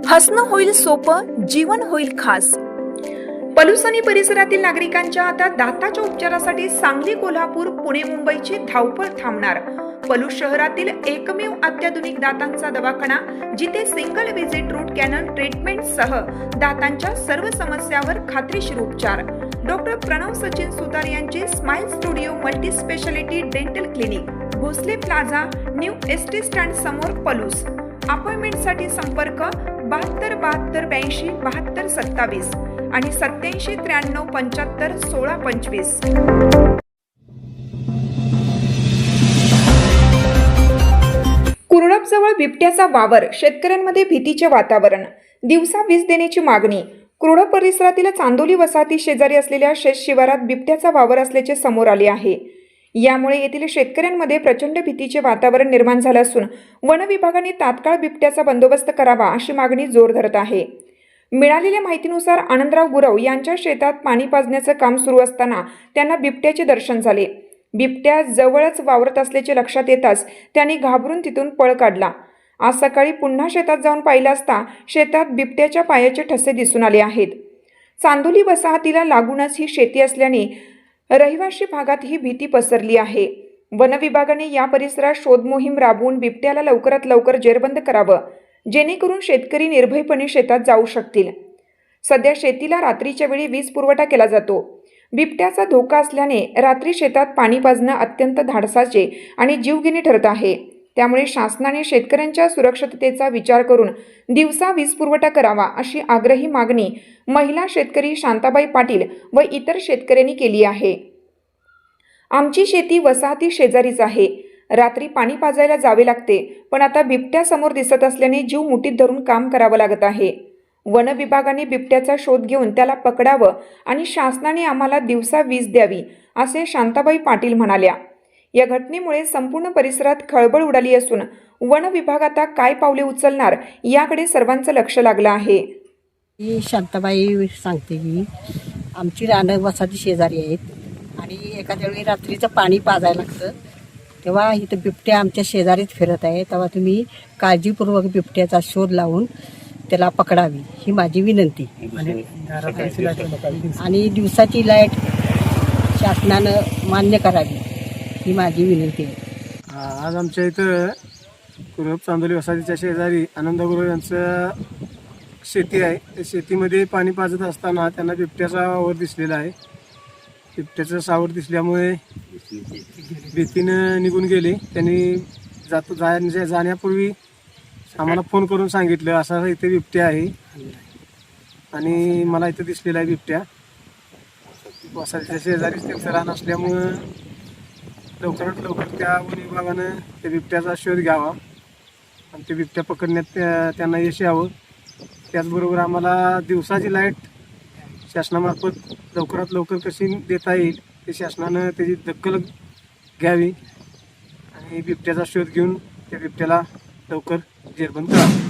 हसणं होईल सोपं, जीवन होईल खास. पलूस आणि परिसरातील नागरिकांच्या आता दाताच्या उपचारासाठी सांगली, कोल्हापूर, पुणे, मुंबईची धावपळ थांबणार. पलूस शहरातील एकमेव अत्याधुनिक दातांचा दवाखाना, जिथे single visit root canal treatment सह दातांच्या सर्व समस्यावर खात्रीशीर उपचार. डॉक्टर प्रणव सचिन सुतार यांचे smile studio multi speciality dental clinic, Bhosale plaza, new ST stand समोर, पलूस. अपॉइंटमेंटसाठी संपर्क 72 72 82 72 27 आणि 87 93 75 16 25. कुरडपजवळ बिबट्याचा वावर, शेतकऱ्यांमध्ये भीतीचे वातावरण. दिवसा वीज देण्याची मागणी. कुरडप परिसरातील चांदोली वसाहती शेजारी असलेल्या शेत शिवारात बिबट्याचा वावर असल्याचे समोर आले आहे. यामुळे येथील शेतकऱ्यांमध्ये प्रचंड भीतीचे वातावरण निर्माण झाले असून वन विभागाने तात्काळ बिबट्याचा बंदोबस्त करावा अशी मागणी जोर धरत आहे. मिळालेल्या माहितीनुसार आनंदराव गुरव यांच्या शेतात पाणी पाजण्याचं काम सुरू असताना त्यांना बिबट्याचे दर्शन झाले. बिबट्या जवळच वावरत असल्याचे लक्षात येताच त्यांनी घाबरून तिथून पळ काढला. आज सकाळी पुन्हा शेतात जाऊन पाहिलं असता शेतात बिबट्याच्या पायाचे ठसे दिसून आले आहेत. चांदोली वसाहतीला लागूनच ही शेती असल्याने रहिवासी भागात ही भीती पसरली आहे. वन विभागाने या परिसरात शोध मोहीम राबवून बिबट्याला लवकरात लवकर जेरबंद करावं, जेणेकरून शेतकरी निर्भयपणे शेतात जाऊ शकतील. सध्या शेतीला रात्रीच्या वेळी वीज पुरवठा केला जातो. बिबट्याचा धोका असल्याने रात्री शेतात पाणी पाजणं अत्यंत धाडसाचे आणि जीवघेणे ठरत आहे. त्यामुळे शासनाने शेतकऱ्यांच्या सुरक्षिततेचा विचार करून दिवसा वीज पुरवठा करावा अशी आग्रही मागणी महिला शेतकरी शांताबाई पाटील व इतर शेतकऱ्यांनी केली आहे. आमची शेती वसाहती शेजारीच आहे. रात्री पाणी पाजायला जावे लागते, पण आता बिबट्या समोर दिसत असल्याने जीव मुठीत धरून काम करावं लागत आहे. वन विभागाने बिबट्याचा शोध घेऊन त्याला पकडावं आणि शासनाने आम्हाला दिवसा वीज द्यावी, असे शांताबाई पाटील म्हणाल्या. या घटनेमुळे संपूर्ण परिसरात खळबळ उडाली असून वन विभाग आता काय पावले उचलणार याकडे सर्वांचं लक्ष लागलं आहे. मी शांताबाई सांगते की आमची रानं वसाहती शेजारी आहेत आणि एखाद्या वेळी रात्रीचं पाणी पाजायला लागतं, तेव्हा इथं बिबट्या आमच्या शेजारीच फिरत आहे. तेव्हा तुम्ही काळजीपूर्वक बिबट्याचा शोध लावून त्याला पकडावी ही माझी विनंती. आणि दिवसाची लाईट शासनानं मान्य करावी ही माझी विनंती आहे. आज आमच्या इथं कुरप चांदोली वसाहतीच्या शेजारी आनंद गुरव यांचं शेती आहे. त्या शेतीमध्ये पाणी पाजत असताना त्यांना बिबट्याचा वावर दिसलेला आहे. बिबट्याचं सावर दिसल्यामुळे भीतीनं निघून गेले. त्यांनी जाण्यापूर्वी आम्हाला फोन करून सांगितलं असं इथे बिबट्या आहे आणि मला इथं दिसलेला आहे बिबट्या. वसाहतीच्या शेजारीच त्यांचं रान असल्यामुळं लवकरात लवकर त्या वन विभागानं त्या बिबट्याचा शोध घ्यावा आणि ते बिबट्या पकडण्यात त्यांना यश यावं. त्याचबरोबर आम्हाला दिवसाची लाईट शासनामार्फत लवकरात लवकर कशी देता येईल ते शासनानं त्याची दखल घ्यावी आणि बिबट्याचा शोध घेऊन त्या बिबट्याला लवकर जेरबंद करावं.